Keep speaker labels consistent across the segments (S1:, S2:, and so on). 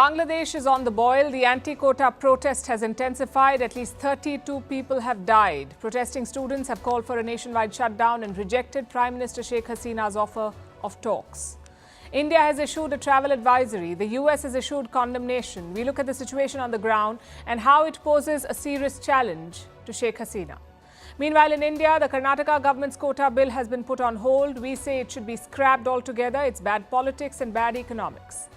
S1: Bangladesh is on the boil. The anti-quota protest has intensified. At least 32 people have died. Protesting students have called for a nationwide shutdown and rejected Prime Minister Sheikh Hasina's offer of talks. India has issued a travel advisory. The US has issued condemnation. We look at the situation on the ground and how it poses a serious challenge to Sheikh Hasina. Meanwhile, in India, the Karnataka government's quota bill has been put on hold. We say it should be scrapped altogether. It's bad politics and bad economics.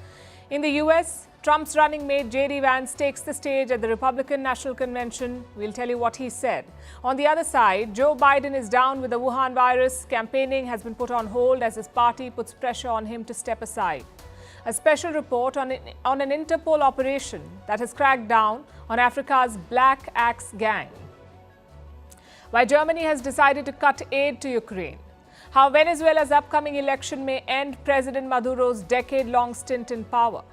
S1: In the US, Trump's running mate Vance takes the stage at the Republican National Convention. We'll tell you what he said. On the other side, Joe Biden is down with the Wuhan virus. Campaigning has been put on hold as his party puts pressure on him to step aside. A special report on an Interpol operation that has cracked down on Africa's Black Axe gang. Why Germany has decided to cut aid to Ukraine. How Venezuela's upcoming election may end President Maduro's decade-long stint in power.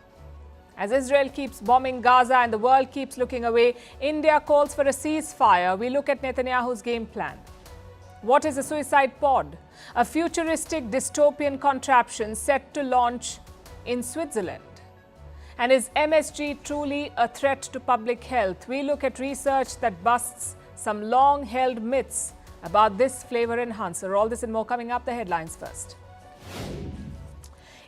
S1: As Israel keeps bombing Gaza and the world keeps looking away, India calls for a ceasefire. We look at Netanyahu's game plan. What is a suicide pod? A futuristic dystopian contraption set to launch in Switzerland. And is MSG truly a threat to public health? We look at research that busts some long-held myths about this flavor enhancer. All this and more coming up. The headlines first.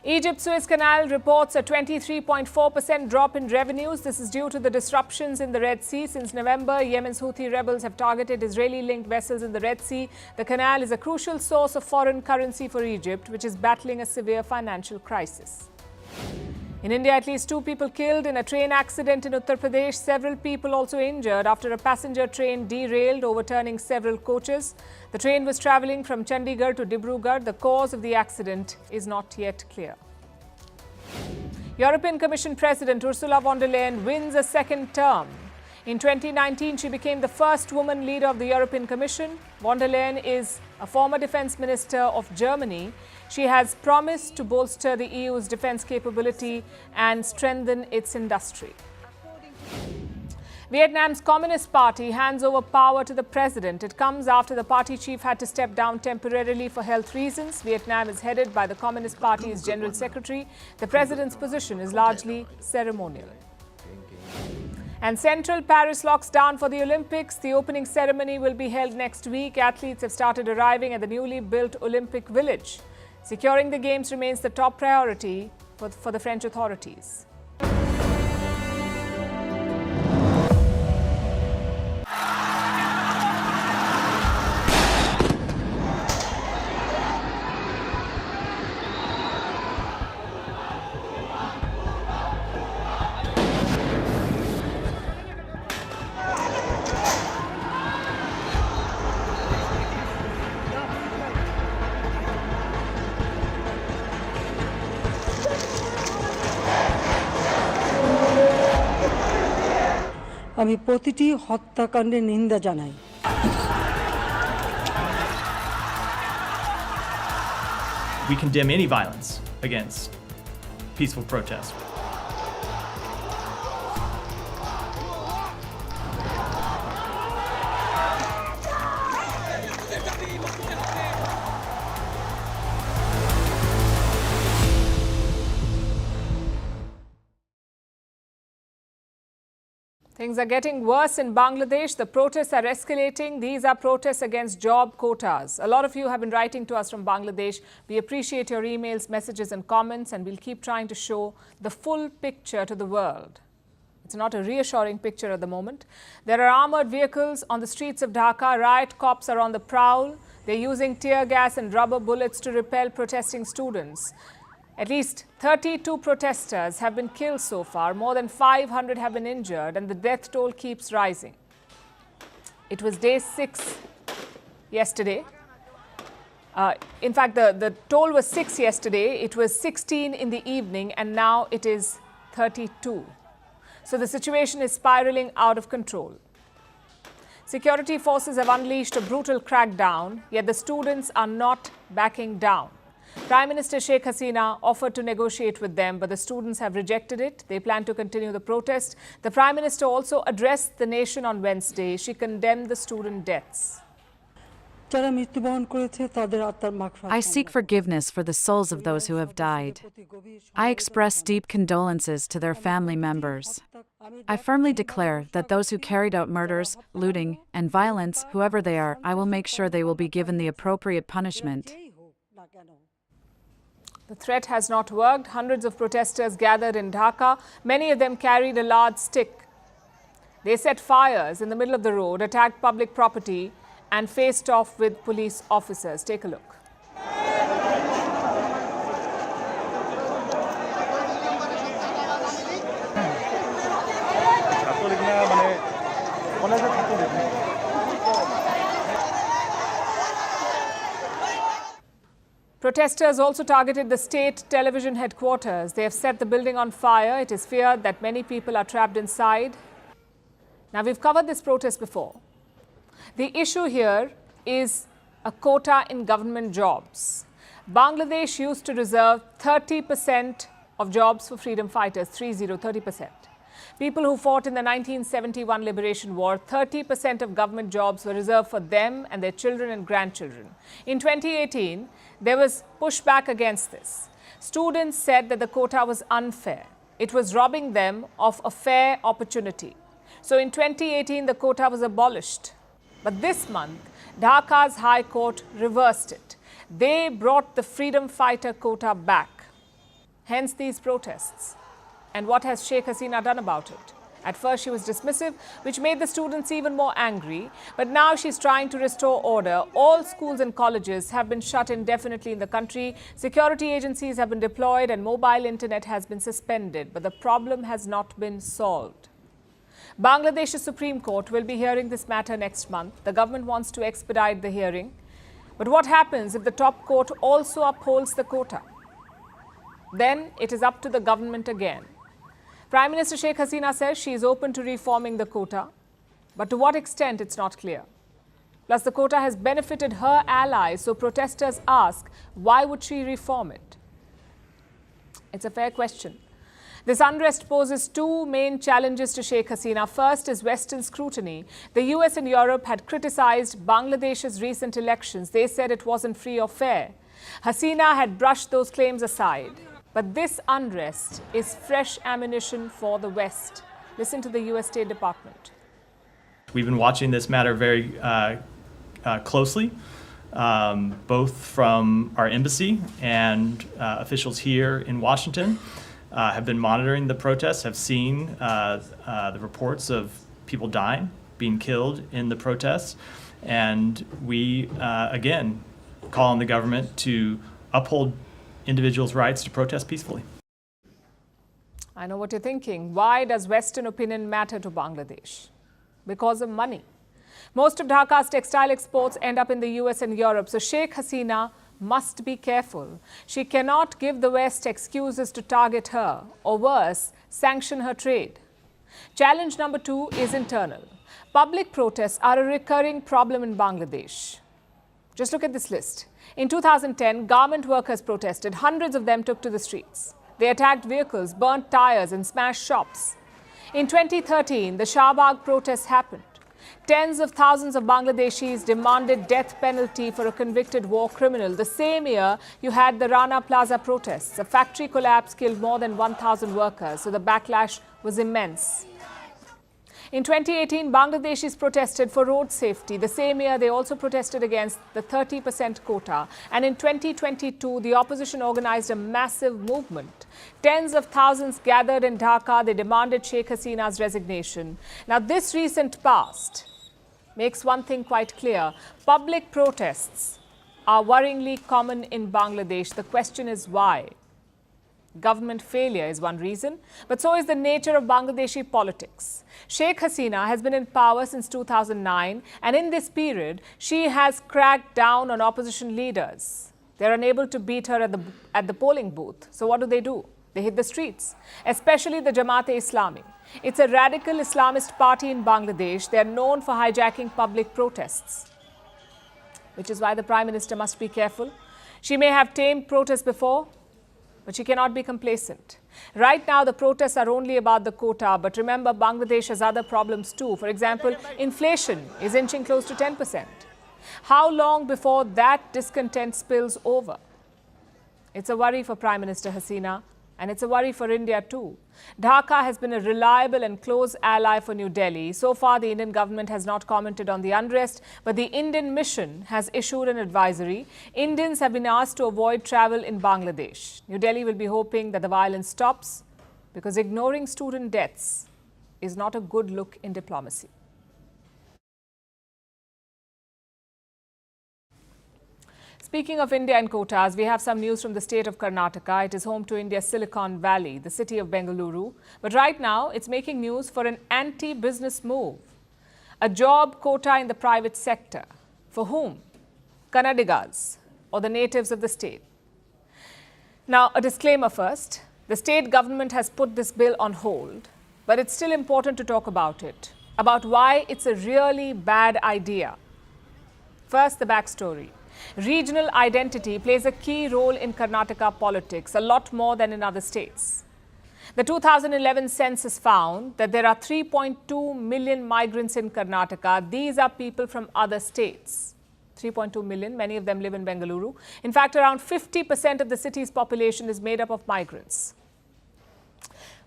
S1: Egypt's Suez Canal reports a 23.4% drop in revenues. This is due to the disruptions in the Red Sea. Since November, Yemen's Houthi rebels have targeted Israeli-linked vessels in the Red Sea. The canal is a crucial source of foreign currency for Egypt, which is battling a severe financial crisis. In India, at least 2 people killed in a train accident in Uttar Pradesh. Several people also injured after a passenger train derailed, overturning several coaches. The train was travelling from Chandigarh to Dibrugarh. The cause of the accident is not yet clear. European Commission President Ursula von der Leyen wins a second term. In 2019, she became the first woman leader of the European Commission. Von der Leyen is a former defence minister of Germany. She has promised to bolster the EU's defence capability and strengthen its industry. Vietnam's Communist Party hands over power to the president. It comes after the party chief had to step down temporarily for health reasons. Vietnam is headed by the Communist Party's General Secretary. The president's position is largely ceremonial. And central Paris locks down for the Olympics. The opening ceremony will be held next week. Athletes have started arriving at the newly built Olympic Village. Securing the Games remains the top priority for the French authorities.
S2: আমি প্রতিটি হত্যাকাণ্ডের নিন্দা জানাই।
S3: We condemn any violence against peaceful protest.
S1: Things are getting worse in Bangladesh. The protests are escalating. These are protests against job quotas. A lot of you have been writing to us from Bangladesh. We appreciate your emails, messages and comments, and we'll keep trying to show the full picture to the world. It's not a reassuring picture at the moment. There are armored vehicles on the streets of Dhaka. Riot cops are on the prowl. They're using tear gas and rubber bullets to repel protesting students. At least 32 protesters have been killed so far. More than 500 have been injured, and the death toll keeps rising. It was day 6 yesterday. In fact, the toll was 6 yesterday. It was 16 in the evening, and now it is 32. So the situation is spiraling out of control. Security forces have unleashed a brutal crackdown, yet the students are not backing down. Prime Minister Sheikh Hasina offered to negotiate with them, but the students have rejected it. They plan to continue the protest. The Prime Minister also addressed the nation on Wednesday. She condemned the student deaths.
S2: যারা মৃত্যুবরণ করেছে তাদের আত্মার মাগফিরাত
S4: I seek forgiveness for the souls of those who have died. I express deep condolences to their family members. I firmly declare that those who carried out murders, looting, and violence, whoever they are, I will make sure they will be given the appropriate punishment.
S1: The threat has not worked. Hundreds of protesters gathered in Dhaka. Many of them carried a large stick. They set fires in the middle of the road, attacked public property, and faced off with police officers. Take a look. Protesters also targeted the state television headquarters. They have set the building on fire. It is feared that many people are trapped inside. Now, we've covered this protest before. The issue here is a quota in government jobs. Bangladesh used to reserve 30% of jobs for freedom fighters, 30%. People who fought in the 1971 Liberation War, 30% of government jobs were reserved for them and their children and grandchildren. In 2018, there was pushback against this. Students said that the quota was unfair. It was robbing them of a fair opportunity. So in 2018, the quota was abolished. But this month, Dhaka's High Court reversed it. They brought the freedom fighter quota back. Hence these protests. And what has Sheikh Hasina done about it? At first, she was dismissive, which made the students even more angry. But now she's trying to restore order. All schools and colleges have been shut indefinitely in the country. Security agencies have been deployed and mobile internet has been suspended. But the problem has not been solved. Bangladesh's Supreme Court will be hearing this matter next month. The government wants to expedite the hearing. But what happens if the top court also upholds the quota? Then it is up to the government again. Prime Minister Sheikh Hasina says she is open to reforming the quota, but to what extent it's not clear. Plus, the quota has benefited her allies, so protesters ask, why would she reform it? It's a fair question. This unrest poses two main challenges to Sheikh Hasina. First is Western scrutiny. The US and Europe had criticized Bangladesh's recent elections. They said it wasn't free or fair. Hasina had brushed those claims aside. But this unrest is fresh ammunition for the West. Listen to the US State Department.
S3: We've been watching this matter very closely, both from our embassy and officials here in Washington have been monitoring the protests, have seen the reports of people dying, being killed in the protests. And we, again, call on the government to uphold individuals' rights to protest peacefully.
S1: I know what you're thinking. Why does Western opinion matter to Bangladesh? Because of money. Most of Dhaka's textile exports end up in the US and Europe, so Sheikh Hasina must be careful. She cannot give the West excuses to target her, or worse, sanction her trade. Challenge number two is internal. Public protests are a recurring problem in Bangladesh. Just look at this list. In 2010, garment workers protested. Hundreds of them took to the streets. They attacked vehicles, burnt tires, and smashed shops. In 2013, the Shahbag protests happened. Tens of thousands of Bangladeshis demanded death penalty for a convicted war criminal. The same year, you had the Rana Plaza protests. A factory collapse killed more than 1,000 workers, so the backlash was immense. In 2018, Bangladeshis protested for road safety. The same year, they also protested against the 30% quota. And in 2022, the opposition organized a massive movement. Tens of thousands gathered in Dhaka. They demanded Sheikh Hasina's resignation. Now, this recent past makes one thing quite clear. Public protests are worryingly common in Bangladesh. The question is why? Government failure is one reason, but so is the nature of Bangladeshi politics. Sheikh Hasina has been in power since 2009, and in this period, she has cracked down on opposition leaders. They're unable to beat her at the polling booth. So what do? They hit the streets, especially the Jamaat-e-Islami. It's a radical Islamist party in Bangladesh. They're known for hijacking public protests, which is why the Prime Minister must be careful. She may have tamed protests before, but she cannot be complacent. Right now, the protests are only about the quota, but remember, Bangladesh has other problems too. For example, inflation is inching close to 10%. How long before that discontent spills over? It's a worry for Prime Minister Hasina, and it's a worry for India too. Dhaka has been a reliable and close ally for New Delhi. So far, the Indian government has not commented on the unrest, but the Indian mission has issued an advisory. Indians have been asked to avoid travel in Bangladesh. New Delhi will be hoping that the violence stops, because ignoring student deaths is not a good look in diplomacy. Speaking of India and quotas, we have some news from the state of Karnataka. It is home to India's Silicon Valley, the city of Bengaluru. But right now, it's making news for an anti-business move. A job quota in the private sector. For whom? Kannadigas, or the natives of the state. Now, a disclaimer first. The state government has put this bill on hold, but it's still important to talk about it, about why it's a really bad idea. First, the backstory. Regional identity plays a key role in Karnataka politics, a lot more than in other states. The 2011 census found that there are 3.2 million migrants in Karnataka. These are people from other states. 3.2 million, many of them live in Bengaluru. In fact, around 50% of the city's population is made up of migrants.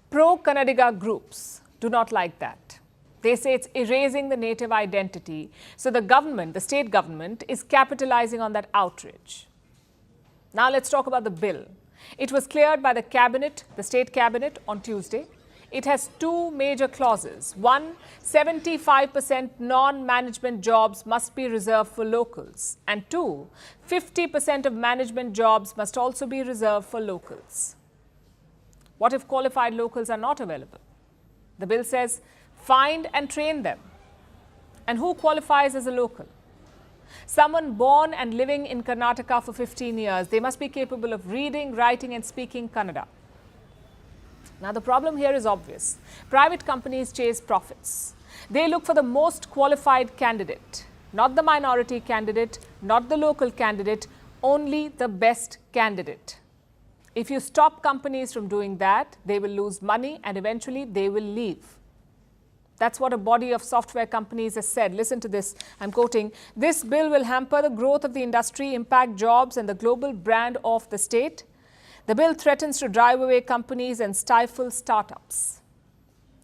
S1: Pro-Kannadiga groups do not like that. They say it's erasing the native identity. So the government, the state government, is capitalizing on that outrage. Now let's talk about the bill. It was cleared by the cabinet, the state cabinet, on Tuesday. It has two major clauses. One, 75% non-management jobs must be reserved for locals. And two, 50% of management jobs must also be reserved for locals. What if qualified locals are not available? The bill says, find and train them. And who qualifies as a local? Someone born and living in Karnataka for 15 years. They must be capable of reading, writing and speaking Kannada. Now, the problem here is obvious. Private companies chase profits. They look for the most qualified candidate, not the minority candidate, not the local candidate, only the best candidate. If you stop companies from doing that, they will lose money and eventually they will leave. That's what a body of software companies has said. Listen to this. I'm quoting, "This bill will hamper the growth of the industry, impact jobs and the global brand of the state. The bill threatens to drive away companies and stifle startups."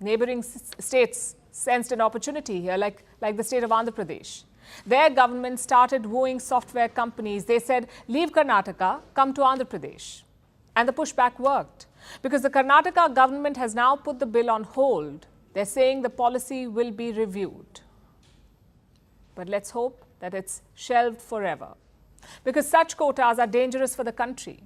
S1: Neighboring states sensed an opportunity here, like the state of Andhra Pradesh. Their government started wooing software companies. They said, leave Karnataka, come to Andhra Pradesh. And the pushback worked, because the Karnataka government has now put the bill on hold. They're saying the policy will be reviewed. But let's hope that it's shelved forever, because such quotas are dangerous for the country.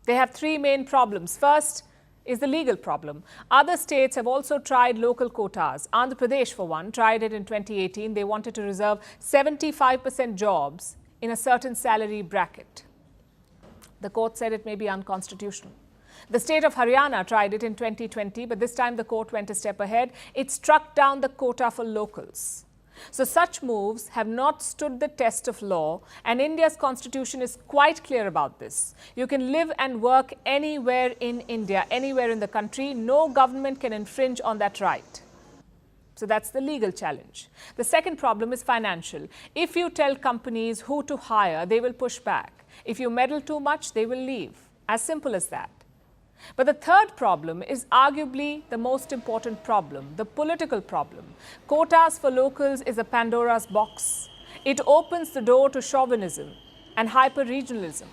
S1: They have three main problems. First is the legal problem. Other states have also tried local quotas. Andhra Pradesh, for one, tried it in 2018. They wanted to reserve 75% jobs in a certain salary bracket. The court said it may be unconstitutional. The state of Haryana tried it in 2020, but this time the court went a step ahead. It struck down the quota for locals. So such moves have not stood the test of law, and India's constitution is quite clear about this. You can live and work anywhere in India, anywhere in the country. No government can infringe on that right. So that's the legal challenge. The second problem is financial. If you tell companies who to hire, they will push back. If you meddle too much, they will leave. As simple as that. But the third problem is arguably the most important problem, the political problem. Quotas for locals is a Pandora's box. It opens the door to chauvinism and hyper-regionalism.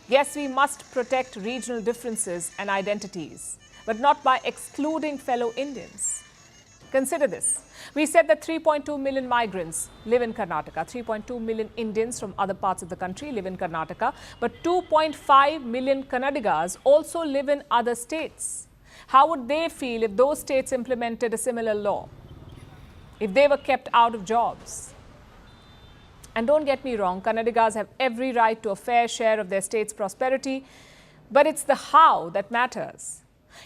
S1: Yes, we must protect regional differences and identities, but not by excluding fellow Indians. Consider this. We said that 3.2 million migrants live in Karnataka. 3.2 million Indians from other parts of the country live in Karnataka. But 2.5 million Kannadigas also live in other states. How would they feel if those states implemented a similar law? If they were kept out of jobs? And don't get me wrong, Kannadigas have every right to a fair share of their state's prosperity. But it's the how that matters.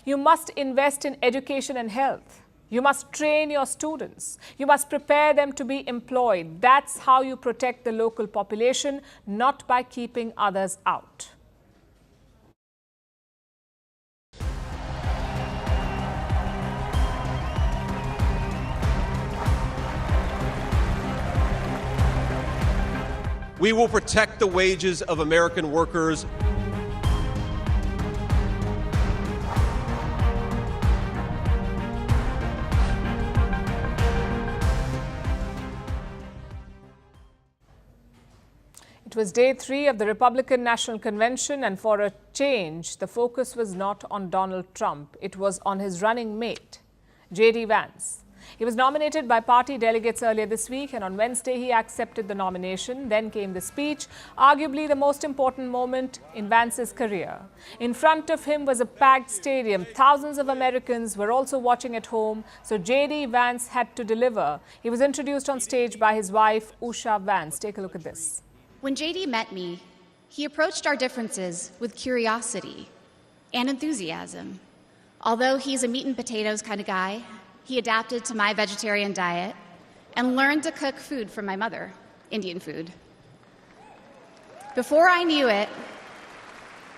S1: You must invest in education and health. You must train your students. You must prepare them to be employed. That's how you protect the local population, not by keeping others out.
S5: We will protect the wages of American workers.
S1: It was day 3 of the Republican National Convention, and for a change, the focus was not on Donald Trump. It was on his running mate, J.D. Vance. He was nominated by party delegates earlier this week, and on Wednesday he accepted the nomination. Then came the speech, arguably the most important moment in Vance's career. In front of him was a packed stadium. Thousands of Americans were also watching at home, so J.D. Vance had to deliver. He was introduced on stage by his wife, Usha Vance. Take a look at this.
S6: When JD met me, he approached our differences with curiosity and enthusiasm. Although he's a meat and potatoes kind of guy, he adapted to my vegetarian diet and learned to cook food from my mother, Indian food. Before I knew it,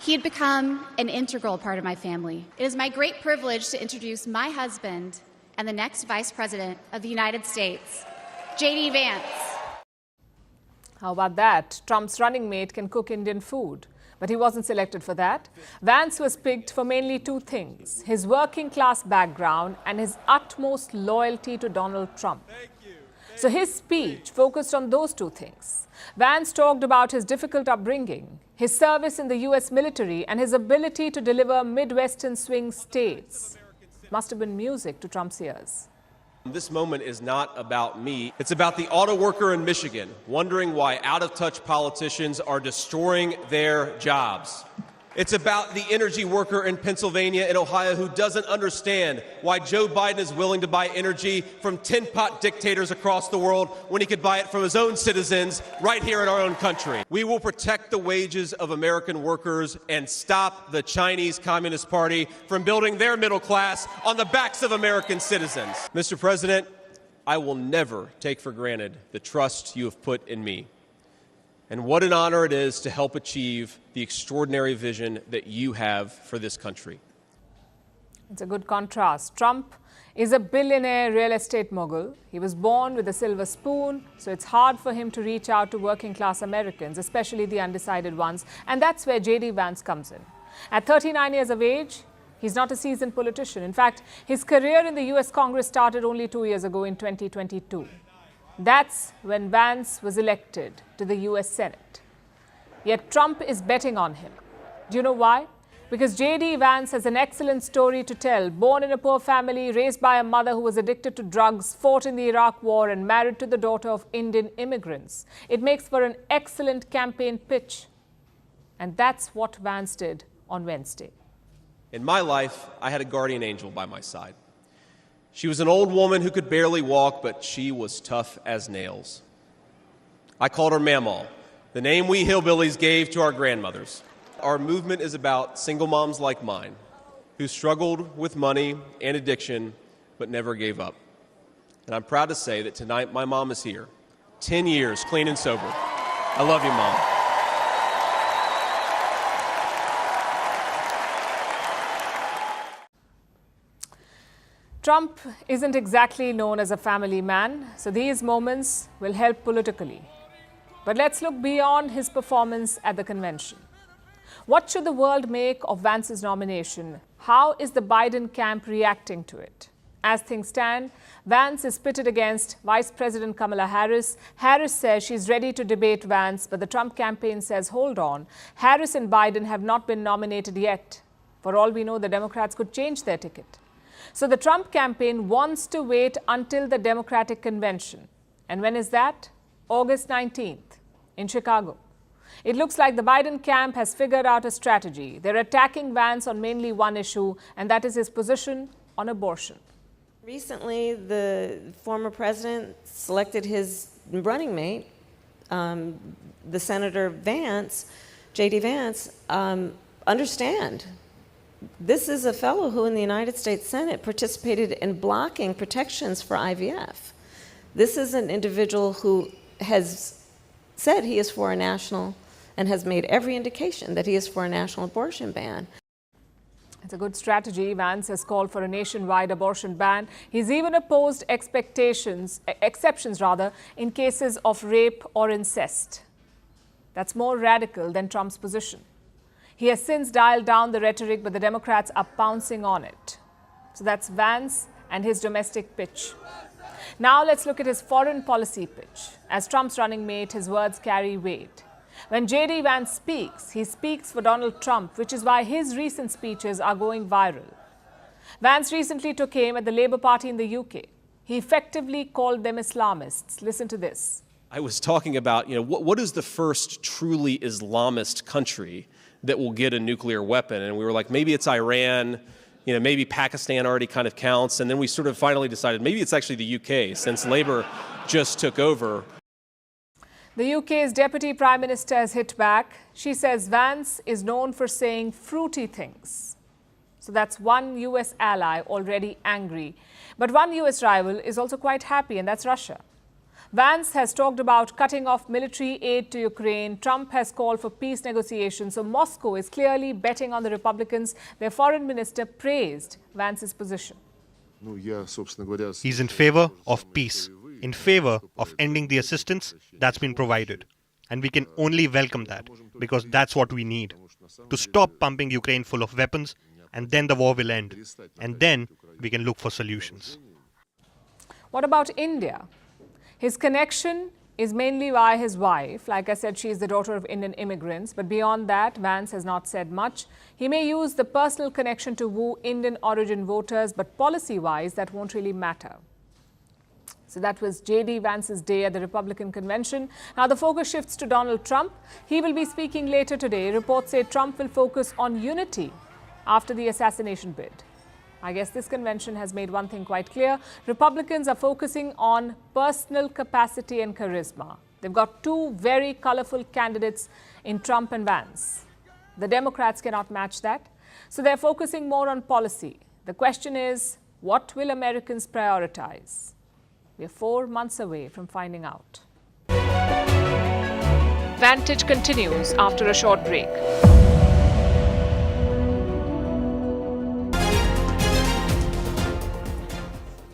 S6: he had become an integral part of my family. It is my great privilege to introduce my husband and the next Vice President of the United States, JD Vance.
S1: How about that? Trump's running mate can cook Indian food. But he wasn't selected for that. Vance was picked for mainly 2 things: his working class background and his utmost loyalty to Donald Trump. So his speech focused on those 2 things. Vance talked about his difficult upbringing, his service in the U.S. military, and his ability to deliver Midwestern swing states. Must have been music to Trump's ears.
S5: This moment is not about me. It's about the auto worker in Michigan, wondering why out-of-touch politicians are destroying their jobs. It's about the energy worker in Pennsylvania and Ohio who doesn't understand why Joe Biden is willing to buy energy from tin-pot dictators across the world when he could buy it from his own citizens right here in our own country. We will protect the wages of American workers and stop the Chinese Communist Party from building their middle class on the backs of American citizens. Mr. President, I will never take for granted the trust you have put in me. And what an honor it is to help achieve the extraordinary vision that you have for this country.
S1: It's a good contrast. Trump is a billionaire real estate mogul. He was born with a silver spoon, so it's hard for him to reach out to working class Americans, especially the undecided ones. And that's where J.D. Vance comes in. At 39 years of age, he's not a seasoned politician. In fact, his career in the U.S. Congress started only 2 years ago in 2022. That's when Vance was elected to the U.S. Senate. Yet Trump is betting on him. Do you know why? Because J.D. Vance has an excellent story to tell. Born in a poor family, raised by a mother who was addicted to drugs, fought in the Iraq War, and married to the daughter of Indian immigrants. It makes for an excellent campaign pitch. And that's what Vance did on Wednesday.
S5: In my life, I had a guardian angel by my side. She was an old woman who could barely walk, but she was tough as nails. I called her Mamaw, the name we hillbillies gave to our grandmothers. Our movement is about single moms like mine, who struggled with money and addiction, but never gave up. And I'm proud to say that tonight my mom is here, 10 years clean and sober. I love you, Mom.
S1: Trump isn't exactly known as a family man, so these moments will help politically. But let's look beyond his performance at the convention. What should the world make of Vance's nomination? How is the Biden camp reacting to it? As things stand, Vance is pitted against Vice President Kamala Harris. Harris says she's ready to debate Vance, but the Trump campaign says, hold on, Harris and Biden have not been nominated yet. For all we know, the Democrats could change their ticket. So the Trump campaign wants to wait until the Democratic convention. And when is that? August 19th in Chicago. It looks like the Biden camp has figured out a strategy. They're attacking Vance on mainly one issue, and that is his position on abortion.
S7: Recently, the former president selected his running mate, the Senator Vance, J.D. Vance. Understand, this is a fellow who in the United States Senate participated in blocking protections for IVF. This is an individual who has said he is for a national and has made every indication that he is for a national abortion ban.
S1: It's a good strategy. Vance has called for a nationwide abortion ban. He's even opposed exceptions in cases of rape or incest. That's more radical than Trump's position. He has since dialed down the rhetoric, but the Democrats are pouncing on it. So that's Vance and his domestic pitch. Now let's look at his foreign policy pitch. As Trump's running mate, his words carry weight. When J.D. Vance speaks, he speaks for Donald Trump, which is why his recent speeches are going viral. Vance recently took aim at the Labour Party in the UK. He effectively called them Islamists. Listen to this.
S5: I was talking about, what is the first truly Islamist country that will get a nuclear weapon? And we were like, maybe it's Iran, maybe Pakistan already kind of counts. And then we sort of finally decided maybe it's actually the UK, since Labour just took over.
S1: The UK's Deputy Prime Minister has hit back. She says Vance is known for saying fruity things. So that's one US ally already angry. But one US rival is also quite happy, and that's Russia. Vance has talked about cutting off military aid to Ukraine. Trump has called for peace negotiations. So Moscow is clearly betting on the Republicans. Their foreign minister praised Vance's position.
S8: He's in favor of peace, in favor of ending the assistance that's been provided. And we can only welcome that, because that's what we need, to stop pumping Ukraine full of weapons, and then the war will end. And then we can look for solutions.
S1: What about India? His connection is mainly via his wife. Like I said, she is the daughter of Indian immigrants. But beyond that, Vance has not said much. He may use the personal connection to woo Indian origin voters, but policy-wise, that won't really matter. So that was J.D. Vance's day at the Republican convention. Now the focus shifts to Donald Trump. He will be speaking later today. Reports say Trump will focus on unity after the assassination bid. I guess this convention has made one thing quite clear. Republicans are focusing on personal capacity and charisma. They've got two very colorful candidates in Trump and Vance. The Democrats cannot match that. So they're focusing more on policy. The question is, what will Americans prioritize? We're 4 months away from finding out. Vantage continues after a short break.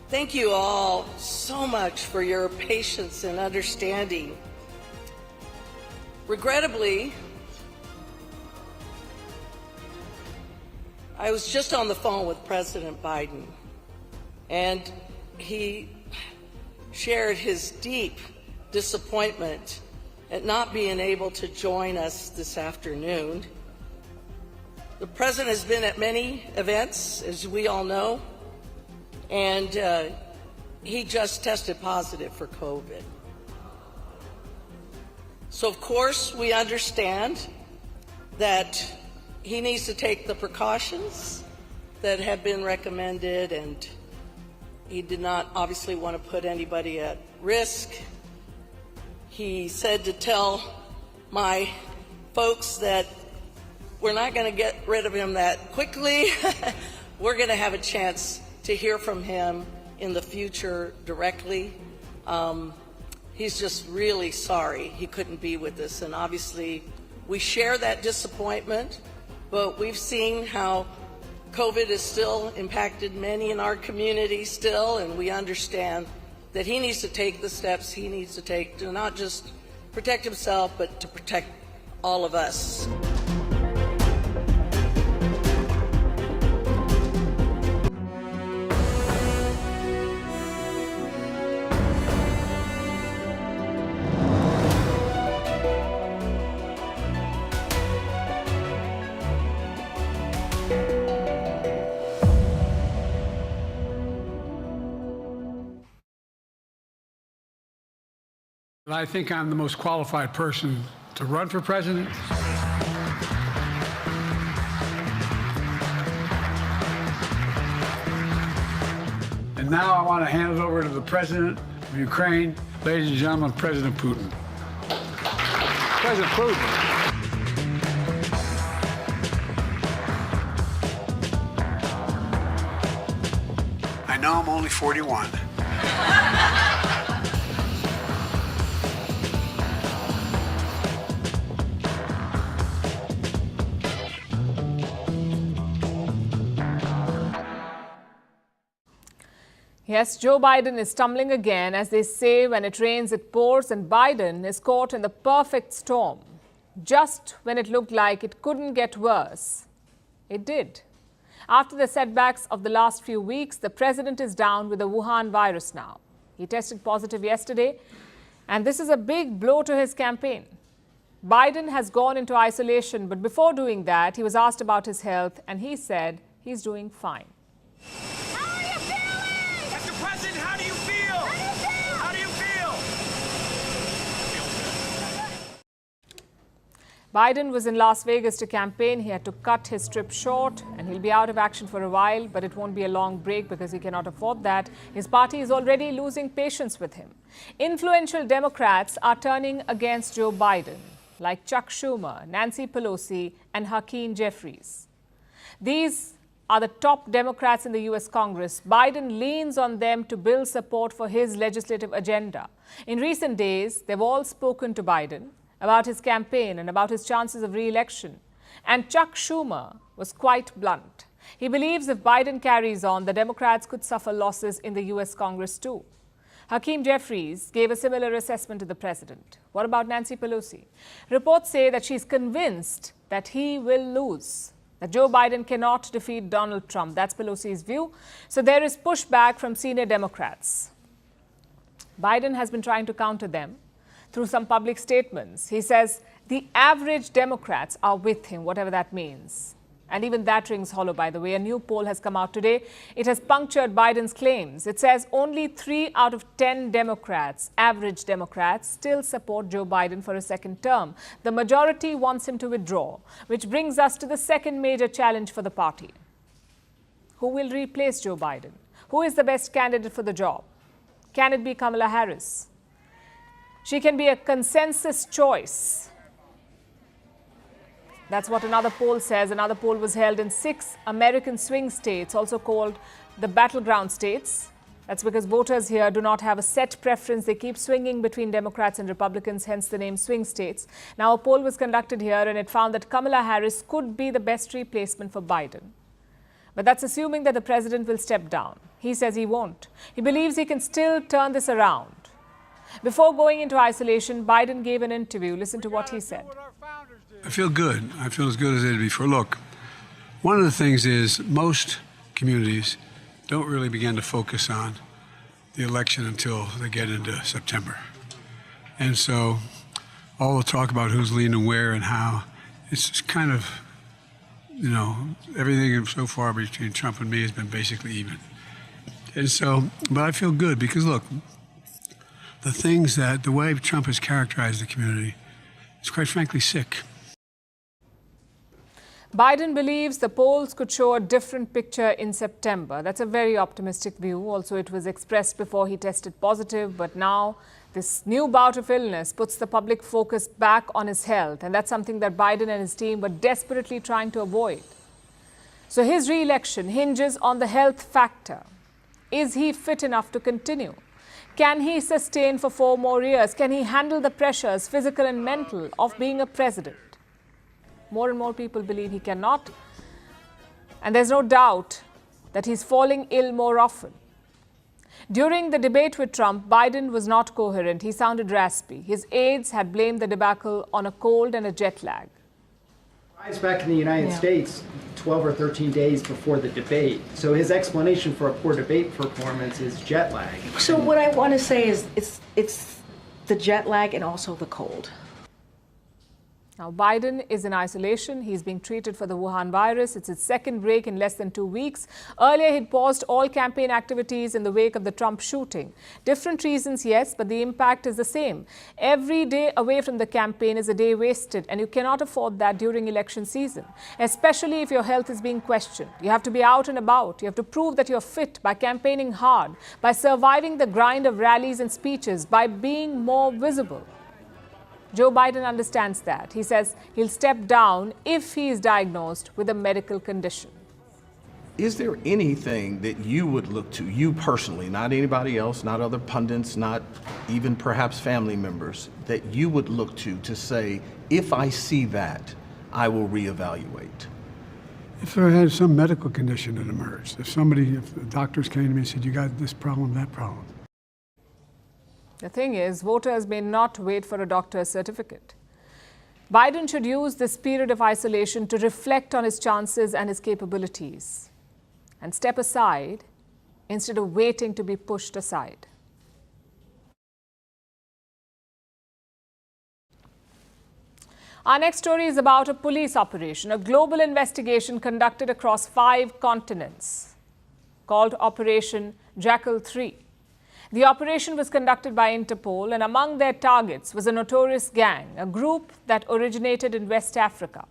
S9: Thank you all so much for your patience and understanding. Regrettably, I was just on the phone with President Biden, and he shared his deep disappointment at not being able to join us this afternoon. The President has been at many events, as we all know, and he just tested positive for COVID. So, of course, we understand that he needs to take the precautions that have been recommended, and he did not obviously want to put anybody at risk. He said to tell my folks that we're not going to get rid of him that quickly. We're going to have a chance to hear from him in the future directly. He's just really sorry he couldn't be with us, and obviously we share that disappointment, but we've seen how COVID has still impacted many in our community still, and we understand that he needs to take the steps he needs to take to not just protect himself, but to protect all of us.
S10: I think I'm the most qualified person to run for president. And now I want to hand it over to the President of Ukraine, ladies and gentlemen, President Putin. President Putin. I know I'm only 41.
S1: Yes, Joe Biden is stumbling again. As they say, when it rains, it pours, and Biden is caught in the perfect storm. just when it looked like it couldn't get worse, it did. After the setbacks of the last few weeks, the president is down with the Wuhan virus now. He tested positive yesterday, and this is a big blow to his campaign. Biden has gone into isolation, but before doing that, he was asked about his health, and he said he's doing fine.
S11: How are you feeling? Mr. President, how do you feel? How do you feel?
S1: Biden was in Las Vegas to campaign. He had to cut his trip short, and he'll be out of action for a while, but it won't be a long break because he cannot afford that. His party is already losing patience with him. Influential Democrats are turning against Joe Biden, like Chuck Schumer, Nancy Pelosi, and Hakeem Jeffries. These are the top Democrats in the U.S. Congress. Biden leans on them to build support for his legislative agenda. In recent days, they've all spoken to Biden about his campaign and about his chances of re-election. And Chuck Schumer was quite blunt. He believes if Biden carries on, the Democrats could suffer losses in the U.S. Congress too. Hakeem Jeffries gave a similar assessment to the president. What about Nancy Pelosi? Reports say that she's convinced that he will lose, that Joe Biden cannot defeat Donald Trump. That's Pelosi's view. So there is pushback from senior Democrats. Biden has been trying to counter them through some public statements. He says the average Democrats are with him, whatever that means. And even that rings hollow, by the way. A new poll has come out today. It has punctured Biden's claims. It says only 3 out of 10 Democrats, average Democrats, still support Joe Biden for a second term. The majority wants him to withdraw, which brings us to the second major challenge for the party. Who will replace Joe Biden? Who is the best candidate for the job? Can it be Kamala Harris? She can be a consensus choice. That's what another poll says. Another poll was held in 6 American swing states, also called the battleground states. That's because voters here do not have a set preference. They keep swinging between Democrats and Republicans, hence the name swing states. Now, a poll was conducted here and it found that Kamala Harris could be the best replacement for Biden. But that's assuming that the president will step down. He says he won't. He believes he can still turn this around. Before going into isolation, Biden gave an interview. Listen to what he said.
S10: I feel good. I feel as good as I did before. Look, one of the things is most communities don't really begin to focus on the election until they get into September. And so all the talk about who's leaning where and how, it's just kind of, you know, everything so far between Trump and me has been basically even. And so, but I feel good because, look, the way Trump has characterized the community is quite frankly sick.
S1: Biden believes the polls could show a different picture in September. That's a very optimistic view. Also, it was expressed before he tested positive, but now this new bout of illness puts the public focus back on his health, and that's something that Biden and his team were desperately trying to avoid. So his re-election hinges on the health factor. Is he fit enough to continue? Can he sustain for 4 more years? Can he handle the pressures, physical and mental, of being a president? More and more people believe he cannot. And there's no doubt that he's falling ill more often. During the debate with Trump, Biden was not coherent. He sounded raspy. His aides had blamed the debacle on a cold and a jet lag.
S12: I was back in the United States 12 or 13 days before the debate. So his explanation for a poor debate performance is jet lag.
S13: So what I want to say is it's the jet lag and also the cold.
S1: Now, Biden is in isolation. He's being treated for the Wuhan virus. It's his second break in less than 2 weeks. Earlier, he'd paused all campaign activities in the wake of the Trump shooting. Different reasons, yes, but the impact is the same. Every day away from the campaign is a day wasted, and you cannot afford that during election season, especially if your health is being questioned. You have to be out and about. You have to prove that you're fit by campaigning hard, by surviving the grind of rallies and speeches, by being more visible. Joe Biden understands that. He says he'll step down if he is diagnosed with a medical condition.
S14: Is there anything that you would look to, you personally, not anybody else, not other pundits, not even perhaps family members, that you would look to say, if I see that, I will reevaluate?
S10: If there had some medical condition that emerged, if the doctors came to me and said, you got this problem, that problem.
S1: The thing is, voters may not wait for a doctor's certificate. Biden should use this period of isolation to reflect on his chances and his capabilities and step aside instead of waiting to be pushed aside. Our next story is about a police operation, a global investigation conducted across 5 continents called Operation Jackal 3. The operation was conducted by Interpol, and among their targets was a notorious gang, a group that originated in West Africa,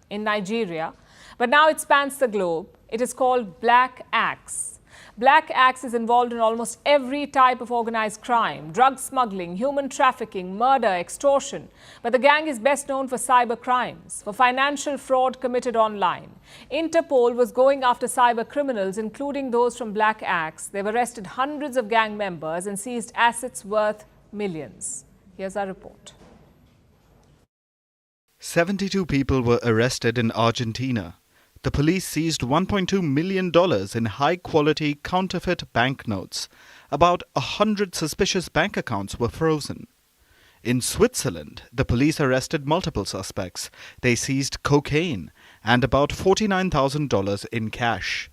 S1: in Nigeria, but now it spans the globe. It is called Black Axe. Black Axe is involved in almost every type of organized crime: drug smuggling, human trafficking, murder, extortion. But the gang is best known for cyber crimes, for financial fraud committed online. Interpol was going after cyber criminals, including those from Black Axe. They've arrested hundreds of gang members and seized assets worth millions. Here's our report.
S15: 72 people were arrested in Argentina. The police seized $1.2 million in high-quality counterfeit banknotes. About 100 suspicious bank accounts were frozen. In Switzerland, the police arrested multiple suspects. They seized cocaine and about $49,000 in cash.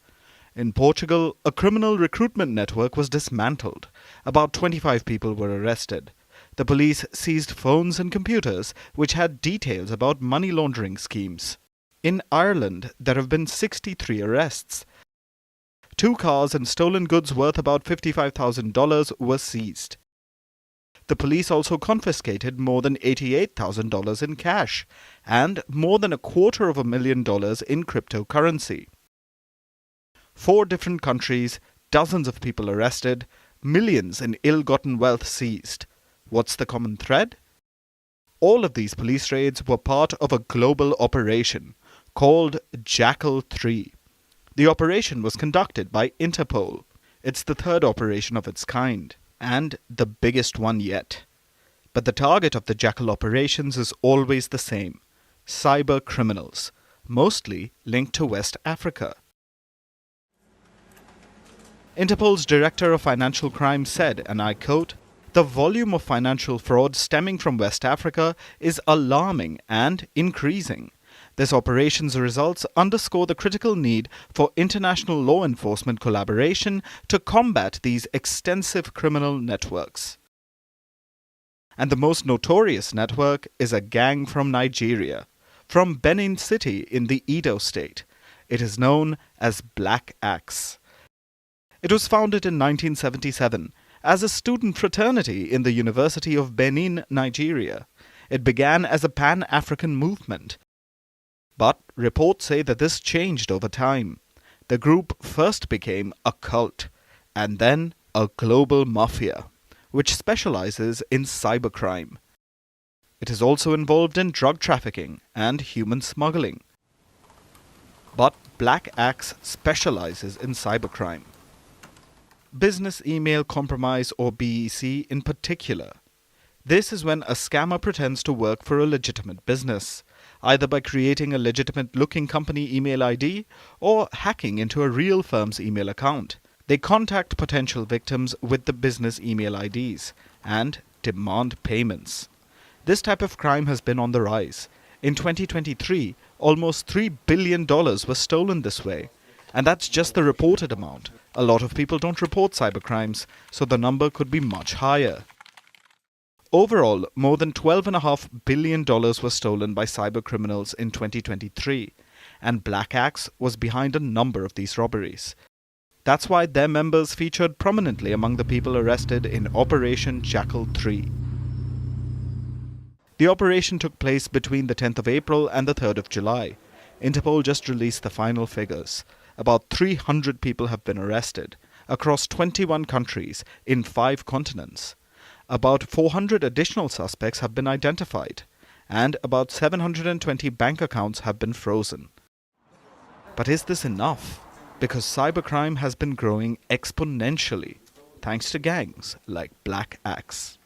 S15: In Portugal, a criminal recruitment network was dismantled. About 25 people were arrested. The police seized phones and computers which had details about money laundering schemes. In Ireland, there have been 63 arrests. 2 cars and stolen goods worth about $55,000 were seized. The police also confiscated more than $88,000 in cash and more than $250,000 in cryptocurrency. 4 different countries, dozens of people arrested, millions in ill-gotten wealth seized. What's the common thread? All of these police raids were part of a global operation called Jackal 3. The operation was conducted by Interpol. It's the 3rd operation of its kind, and the biggest one yet. But the target of the Jackal operations is always the same: cyber criminals, mostly linked to West Africa. Interpol's Director of Financial Crime said, and I quote, "The volume of financial fraud stemming from West Africa is alarming and increasing. This operation's results underscore the critical need for international law enforcement collaboration to combat these extensive criminal networks." And the most notorious network is a gang from Nigeria, from Benin City in the Edo state. It is known as Black Axe. It was founded in 1977 as a student fraternity in the University of Benin, Nigeria. It began as a Pan-African movement. But reports say that this changed over time. The group first became a cult, and then a global mafia, which specializes in cybercrime. It is also involved in drug trafficking and human smuggling. But Black Axe specializes in cybercrime. Business email compromise, or BEC in particular. This is when a scammer pretends to work for a legitimate business, either by creating a legitimate-looking company email ID or hacking into a real firm's email account. They contact potential victims with the business email IDs and demand payments. This type of crime has been on the rise. In 2023, almost $3 billion was stolen this way. And that's just the reported amount. A lot of people don't report cybercrimes, so the number could be much higher. Overall, more than $12.5 billion was stolen by cybercriminals in 2023, and Black Axe was behind a number of these robberies. That's why their members featured prominently among the people arrested in Operation Jackal 3. The operation took place between the 10th of April and the 3rd of July. Interpol just released the final figures. About 300 people have been arrested across 21 countries in 5 continents. About 400 additional suspects have been identified, and about 720 bank accounts have been frozen. But is this enough? Because cybercrime has been growing exponentially, thanks to gangs like Black Axe.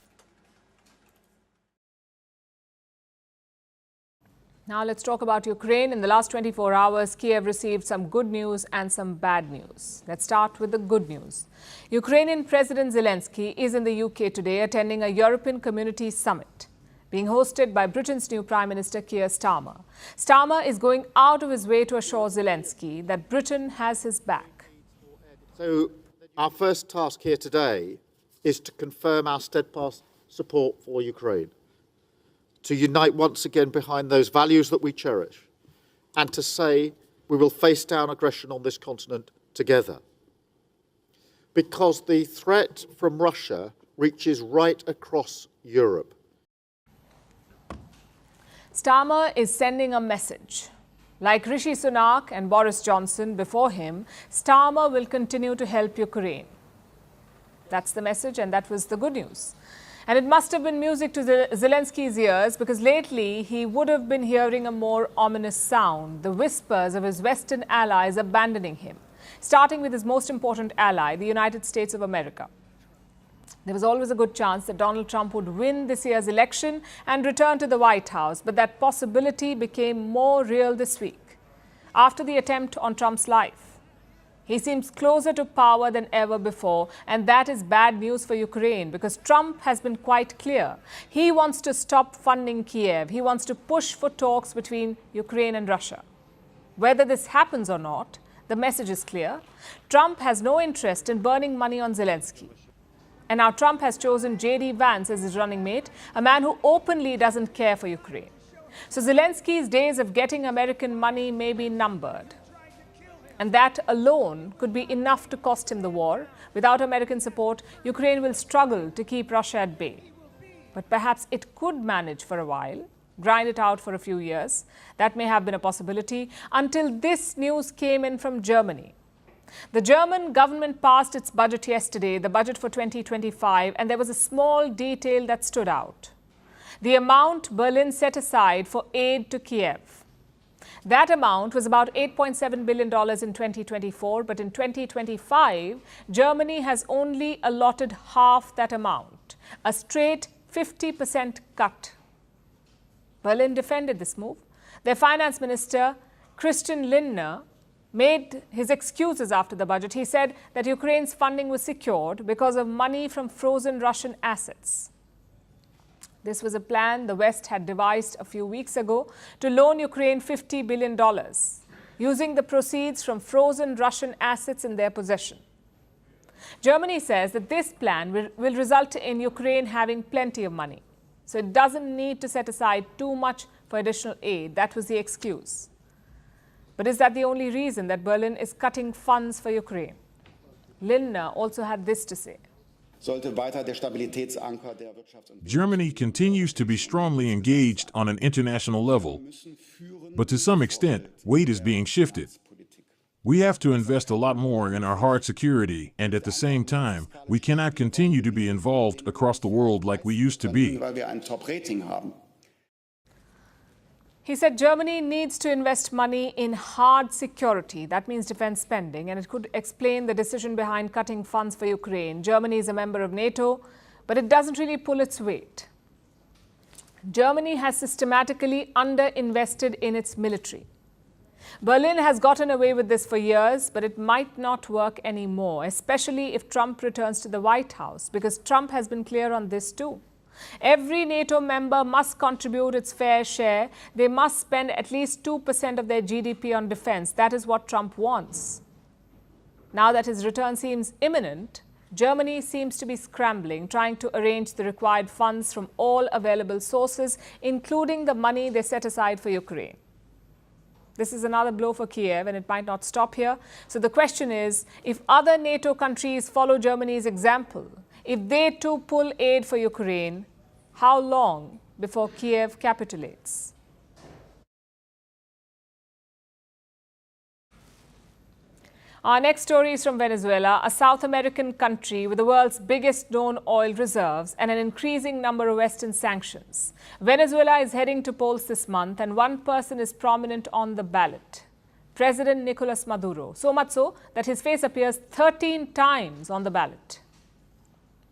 S1: Now let's talk about Ukraine. In the last 24 hours, Kiev received some good news and some bad news. Let's start with the good news. Ukrainian President Zelensky is in the UK today attending a European Community Summit. being hosted by Britain's new Prime Minister Keir Starmer. Starmer is going out of his way to assure Zelensky that Britain has his back.
S16: So our first task here today is to confirm our steadfast support for Ukraine, to unite once again behind those values that we cherish, and to say we will face down aggression on this continent together. Because the threat from Russia reaches right across Europe.
S1: Starmer is sending a message. Like Rishi Sunak and Boris Johnson before him, Starmer will continue to help Ukraine. That's the message, and that was the good news. And it must have been music to Zelensky's ears, because lately he would have been hearing a more ominous sound, the whispers of his Western allies abandoning him, starting with his most important ally, the United States of America. There was always a good chance that Donald Trump would win this year's election and return to the White House, but that possibility became more real this week, after the attempt on Trump's life. He seems closer to power than ever before, and that is bad news for Ukraine, because Trump has been quite clear. He wants to stop funding Kiev. He wants to push for talks between Ukraine and Russia. Whether this happens or not, the message is clear. Trump has no interest in burning money on Zelensky. And now Trump has chosen Vance as his running mate, a man who openly doesn't care for Ukraine. So Zelensky's days of getting American money may be numbered. And that alone could be enough to cost him the war. Without American support, Ukraine will struggle to keep Russia at bay. But perhaps it could manage for a while, grind it out for a few years. That may have been a possibility until this news came in from Germany. The German government passed its budget yesterday, the budget for 2025, and there was a small detail that stood out. The amount Berlin set aside for aid to Kiev. That amount was about $8.7 billion in 2024, but in 2025, Germany has only allotted half that amount, a straight 50% cut. Berlin defended this move. Their finance minister, Christian Lindner, made his excuses after the budget. He said that Ukraine's funding was secured because of money from frozen Russian assets. This was a plan the West had devised a few weeks ago to loan Ukraine $50 billion, using the proceeds from frozen Russian assets in their possession. Germany says that this plan will result in Ukraine having plenty of money. So it doesn't need to set aside too much for additional aid. That was the excuse. But is that the only reason that Berlin is cutting funds for Ukraine? Lindner also had this to say.
S17: Germany continues to be strongly engaged on an international level, but to some extent, weight is being shifted. We have to invest a lot more in our hard security, and at the same time, we cannot continue to be involved across the world like we used to be.
S1: He said Germany needs to invest money in hard security. That means defense spending, and it could explain the decision behind cutting funds for Ukraine. Germany is a member of NATO, but it doesn't really pull its weight. Germany has systematically underinvested in its military. Berlin has gotten away with this for years, but it might not work anymore, especially if Trump returns to the White House, because Trump has been clear on this too. Every NATO member must contribute its fair share. They must spend at least 2% of their GDP on defense. That is what Trump wants. Now that his return seems imminent, Germany seems to be scrambling, trying to arrange the required funds from all available sources, including the money they set aside for Ukraine. This is another blow for Kiev, and it might not stop here. So the question is, if other NATO countries follow Germany's example, if they too pull aid for Ukraine, how long before Kiev capitulates? Our next story is from Venezuela, a South American country with the world's biggest known oil reserves and an increasing number of Western sanctions. Venezuela is heading to polls this month, and one person is prominent on the ballot: President Nicolas Maduro. So much so that his face appears 13 times on the ballot.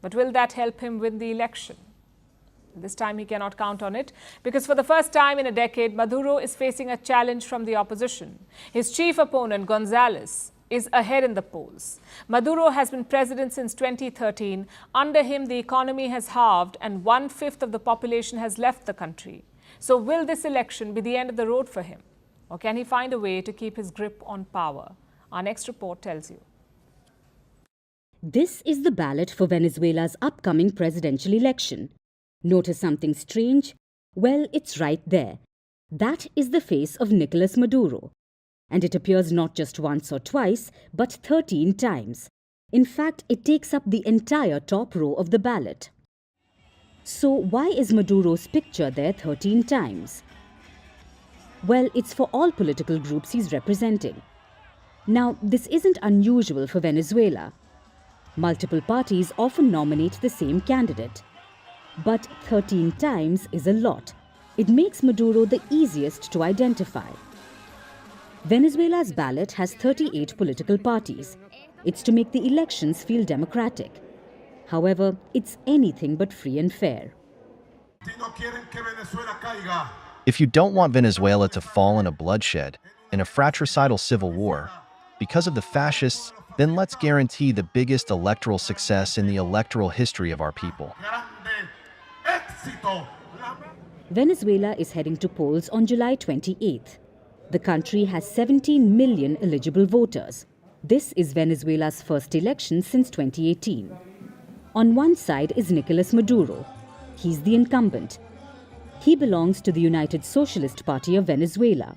S1: But will that help him win the election? This time he cannot count on it, because for the first time in a decade, Maduro is facing a challenge from the opposition. His chief opponent, González, is ahead in the polls. Maduro has been president since 2013. Under him, the economy has halved and 1/5 of the population has left the country. So will this election be the end of the road for him? Or can he find a way to keep his grip on power? Our next report tells you.
S18: This is the ballot for Venezuela's upcoming presidential election. Notice something strange? Well, it's right there. That is the face of Nicolas Maduro. And it appears not just once or twice, but 13 times. In fact, it takes up the entire top row of the ballot. So why is Maduro's picture there 13 times? Well, it's for all political groups he's representing. Now, this isn't unusual for Venezuela. Multiple parties often nominate the same candidate. But 13 times is a lot. It makes Maduro the easiest to identify. Venezuela's ballot has 38 political parties. It's to make the elections feel democratic. However, it's anything but free and fair.
S19: If you don't want Venezuela to fall in a bloodshed, in a fratricidal civil war, because of the fascists, then let's guarantee the biggest electoral success in the electoral history of our people.
S18: Venezuela is heading to polls on July 28th. The country has 17 million eligible voters. This is Venezuela's first election since 2018. On one side is Nicolas Maduro. He's the incumbent. He belongs to the United Socialist Party of Venezuela.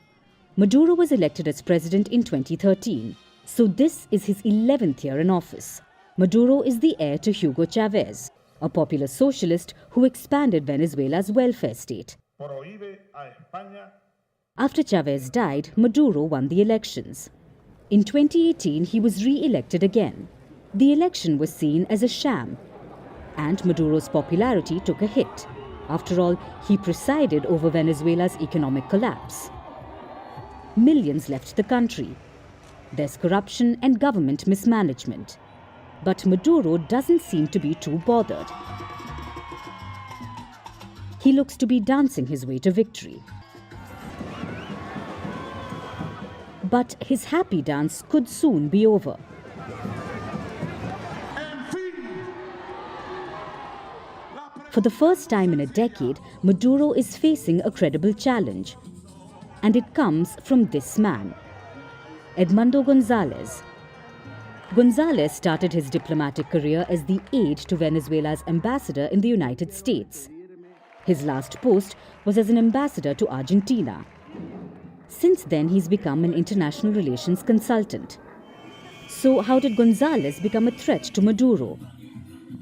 S18: Maduro was elected as president in 2013, so this is his 11th year in office. Maduro is the heir to Hugo Chavez, a popular socialist who expanded Venezuela's welfare state. After Chavez died, Maduro won the elections. In 2018, he was re-elected again. The election was seen as a sham, and Maduro's popularity took a hit. After all, he presided over Venezuela's economic collapse. Millions left the country. There's corruption and government mismanagement. But Maduro doesn't seem to be too bothered. He looks to be dancing his way to victory. But his happy dance could soon be over. For the first time in a decade, Maduro is facing a credible challenge. And it comes from this man, Edmundo Gonzalez. Gonzalez started his diplomatic career as the aide to Venezuela's ambassador in the United States. His last post was as an ambassador to Argentina. Since then, he's become an international relations consultant. So how did Gonzalez become a threat to Maduro?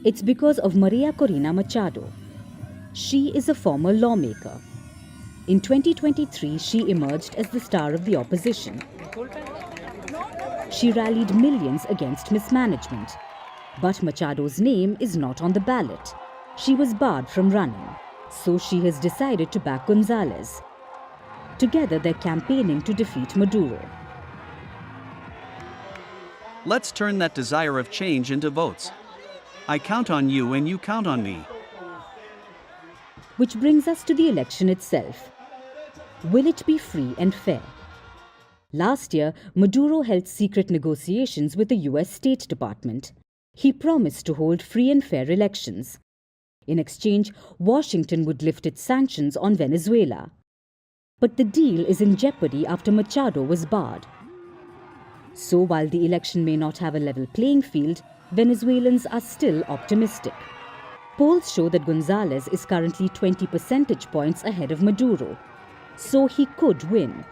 S18: It's because of Maria Corina Machado. She is a former lawmaker. In 2023, she emerged as the star of the opposition. She rallied millions against mismanagement. But Machado's name is not on the ballot. She was barred from running. So she has decided to back Gonzalez. Together, they're campaigning to defeat Maduro.
S20: Let's turn that desire of change into votes. I count on you and you count on me.
S18: Which brings us to the election itself. Will it be free and fair? Last year, Maduro held secret negotiations with the US State Department. He promised to hold free and fair elections. In exchange, Washington would lift its sanctions on Venezuela. But the deal is in jeopardy after Machado was barred. So while the election may not have a level playing field, Venezuelans are still optimistic. Polls show that Gonzalez is currently 20 percentage points ahead of Maduro. So he could win.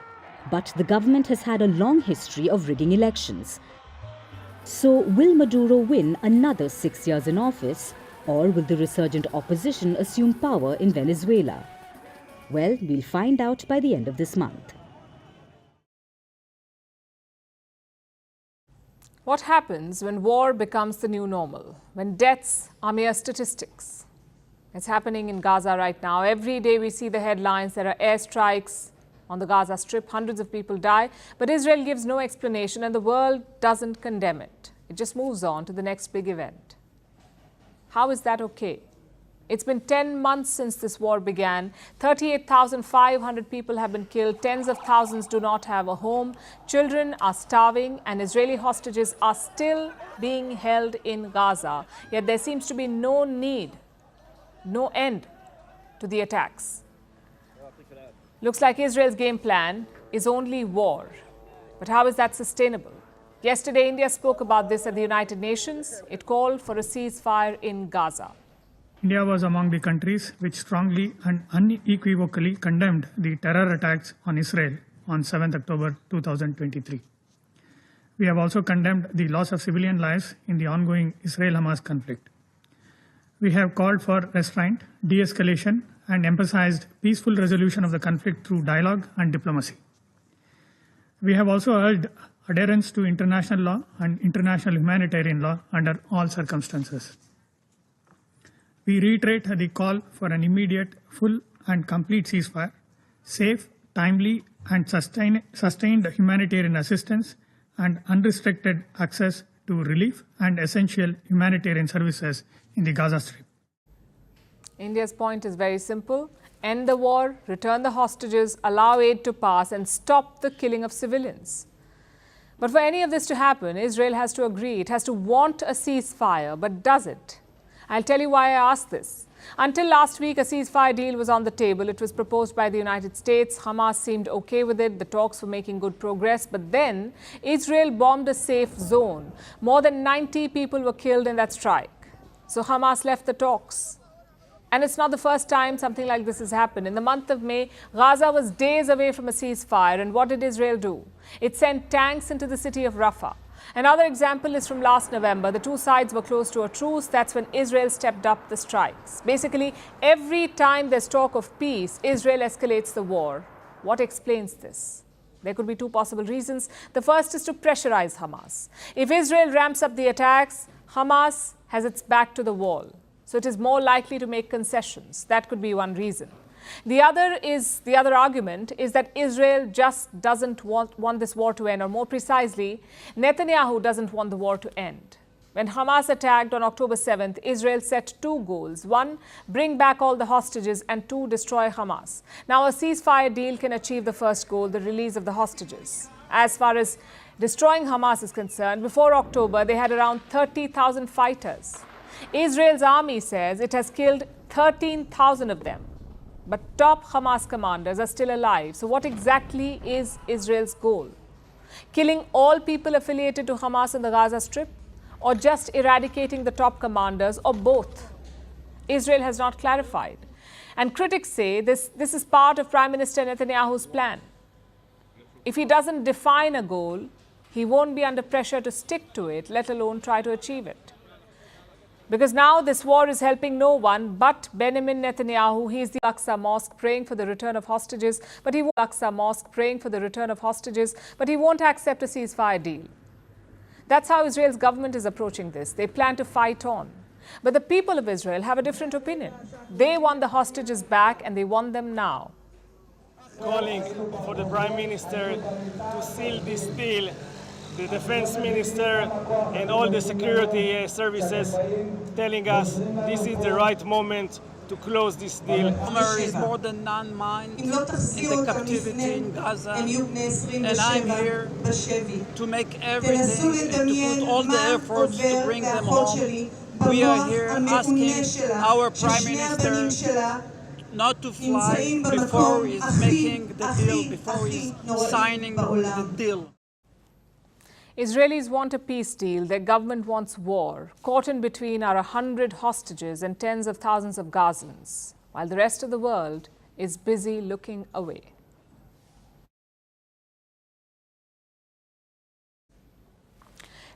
S18: But the government has had a long history of rigging elections. So will Maduro win another 6 years in office, or will the resurgent opposition assume power in Venezuela? Well, we'll find out by the end of this month.
S1: What happens when war becomes the new normal? When deaths are mere statistics? It's happening in Gaza right now. Every day we see the headlines. There are airstrikes on the Gaza Strip. Hundreds of people die. But Israel gives no explanation and the world doesn't condemn it. It just moves on to the next big event. How is that okay? It's been 10 months since this war began. 38,500 people have been killed. Tens of thousands do not have a home. Children are starving, and Israeli hostages are still being held in Gaza. Yet there seems to be no end to the attacks. Looks like Israel's game plan is only war. But how is that sustainable? Yesterday, India spoke about this at the United Nations. It called for a ceasefire in Gaza.
S21: India was among the countries which strongly and unequivocally condemned the terror attacks on Israel on 7 October 2023. We have also condemned the loss of civilian lives in the ongoing Israel-Hamas conflict. We have called for restraint, de-escalation, and emphasized peaceful resolution of the conflict through dialogue and diplomacy. We have also urged adherence to international law and international humanitarian law under all circumstances. We reiterate the call for an immediate, full and complete ceasefire, safe, timely and sustained humanitarian assistance, and unrestricted access to relief and essential humanitarian services in the Gaza Strip.
S1: India's point is very simple. End the war, return the hostages, allow aid to pass, and stop the killing of civilians. But for any of this to happen, Israel has to agree. It has to want a ceasefire, but does it? I'll tell you why I ask this. Until last week, a ceasefire deal was on the table. It was proposed by the United States. Hamas seemed okay with it. The talks were making good progress. But then Israel bombed a safe zone. More than 90 people were killed in that strike. So Hamas left the talks. And it's not the first time something like this has happened. In the month of May, Gaza was days away from a ceasefire. And what did Israel do? It sent tanks into the city of Rafah. Another example is from last November. The two sides were close to a truce. That's when Israel stepped up the strikes. Basically, every time there's talk of peace, Israel escalates the war. What explains this? There could be two possible reasons. The first is to pressurize Hamas. If Israel ramps up the attacks, Hamas has its back to the wall. So it is more likely to make concessions. That could be one reason. The other argument is that Israel just doesn't want this war to end, or more precisely, Netanyahu doesn't want the war to end. When Hamas attacked on October 7th, Israel set two goals. One, bring back all the hostages, and two, destroy Hamas. Now, a ceasefire deal can achieve the first goal, the release of the hostages. As far as destroying Hamas is concerned, before October, they had around 30,000 fighters. Israel's army says it has killed 13,000 of them. But top Hamas commanders are still alive. So what exactly is Israel's goal? Killing all people affiliated to Hamas in the Gaza Strip? Or just eradicating the top commanders, or both? Israel has not clarified. And critics say this is part of Prime Minister Netanyahu's plan. If he doesn't define a goal, he won't be under pressure to stick to it, let alone try to achieve it. Because now this war is helping no one but Benjamin Netanyahu. He is the Al-Aqsa Mosque praying for the return of hostages, but he won't accept a ceasefire deal. That's how Israel's government is approaching this. They plan to fight on. But the people of Israel have a different opinion. They want the hostages back, and they want them now.
S22: Calling for the Prime Minister to seal this deal. The Defense Minister and all the security services telling us this is the right moment to close this deal.
S23: Omar is more than non-mine in the captivity in Gaza, and I'm here to make everything and to put all the efforts to bring them home. We are here asking our Prime Minister not to fly before he's making the deal, before he's signing the deal.
S1: Israelis want a peace deal. Their government wants war. Caught in between are 100 hostages and tens of thousands of Gazans, while the rest of the world is busy looking away.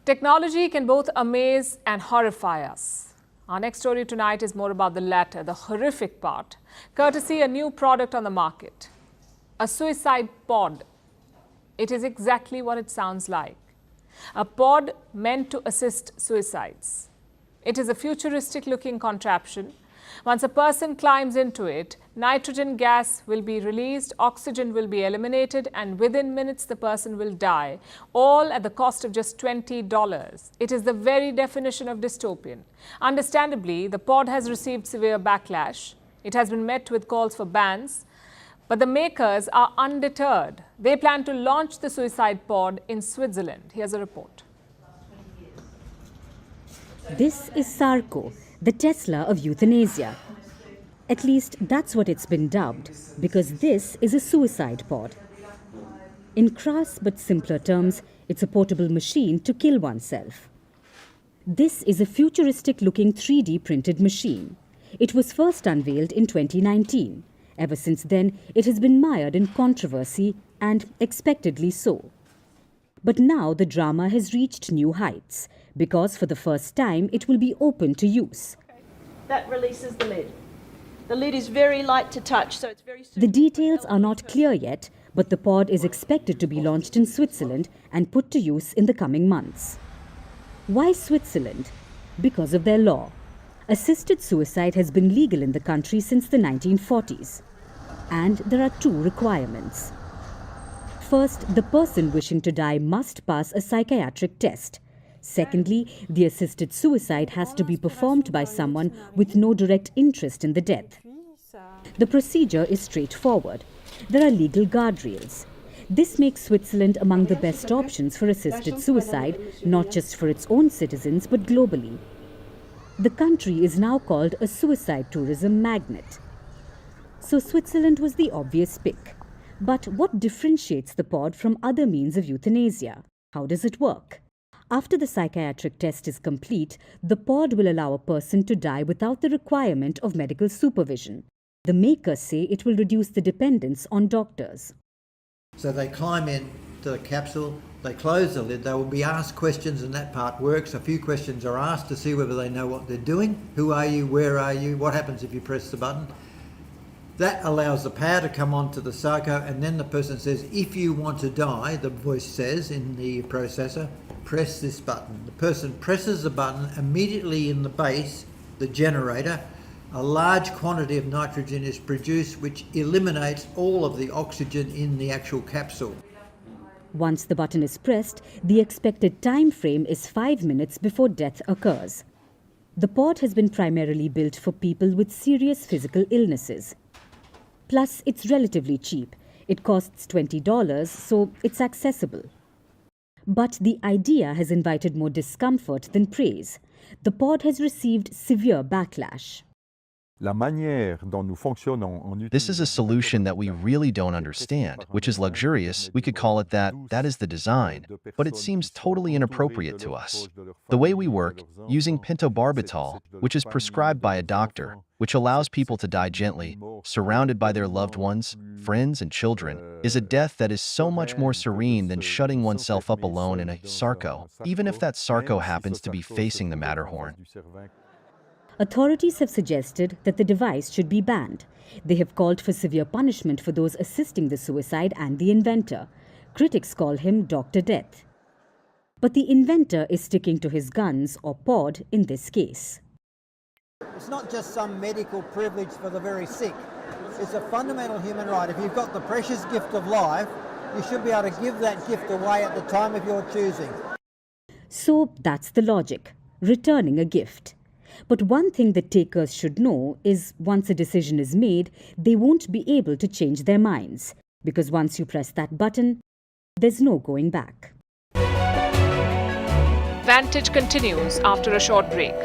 S1: Technology can both amaze and horrify us. Our next story tonight is more about the latter, the horrific part, courtesy a new product on the market, a suicide pod. It is exactly what it sounds like. A pod meant to assist suicides. It is a futuristic-looking contraption Once a person climbs into it, nitrogen gas will be released, oxygen will be eliminated, and within minutes the person will die, all at the cost of just $20. It is the very definition of dystopian. Understandably, the pod has received severe backlash. It has been met with calls for bans. But the makers are undeterred. They plan to launch the suicide pod in Switzerland. Here's a report.
S18: This is Sarko, the Tesla of euthanasia. At least that's what it's been dubbed, because this is a suicide pod. In crass but simpler terms, it's a portable machine to kill oneself. This is a futuristic-looking 3D printed machine. It was first unveiled in 2019. Ever since then, it has been mired in controversy, and expectedly so. But now the drama has reached new heights, because for the first time it will be open to use.
S2: That releases the lid. The lid is very light to touch, so it's very...
S18: The details are not clear yet, but the pod is expected to be launched in Switzerland and put to use in the coming months. Why Switzerland? Because of their law. Assisted suicide has been legal in the country since the 1940s. And there are two requirements. First, the person wishing to die must pass a psychiatric test. Secondly, the assisted suicide has to be performed by someone with no direct interest in the death. The procedure is straightforward. There are legal guardrails. This makes Switzerland among the best options for assisted suicide, not just for its own citizens, but globally. The country is now called a suicide tourism magnet. So Switzerland was the obvious pick. But what differentiates the pod from other means of euthanasia? How does it work? After the psychiatric test is complete, the pod will allow a person to die without the requirement of medical supervision. The makers say it will reduce the dependence on doctors.
S3: So they climb in to the capsule, they close the lid, they will be asked questions, and that part works. A few questions are asked to see whether they know what they're doing. Who are you? Where are you? What happens if you press the button? That allows the power to come onto the Sarko, and then the person says, if you want to die, the voice says in the processor, press this button. The person presses the button. Immediately in the base, the generator, a large quantity of nitrogen is produced, which eliminates all of the oxygen in the actual capsule.
S18: Once the button is pressed, the expected time frame is 5 minutes before death occurs. The pod has been primarily built for people with serious physical illnesses. Plus, it's relatively cheap. It costs $20, so it's accessible. But the idea has invited more discomfort than praise. The pod has received severe backlash.
S19: This is a solution that we really don't understand, which is luxurious. We could call it that. That is the design. But it seems totally inappropriate to us. The way we work, using pentobarbital, which is prescribed by a doctor, which allows people to die gently, surrounded by their loved ones, friends, and children, is a death that is so much more serene than shutting oneself up alone in a Sarko, even if that Sarko happens to be facing the Matterhorn.
S18: Authorities have suggested that the device should be banned. They have called for severe punishment for those assisting the suicide and the inventor. Critics call him Dr. Death. But the inventor is sticking to his guns, or pod, in this case.
S4: It's not just some medical privilege for the very sick. It's a fundamental human right. If you've got the precious gift of life, you should be able to give that gift away at the time of your choosing.
S18: So that's the logic, returning a gift. But one thing that takers should know is once a decision is made, they won't be able to change their minds. Because once you press that button, there's no going back.
S1: Vantage continues after a short break.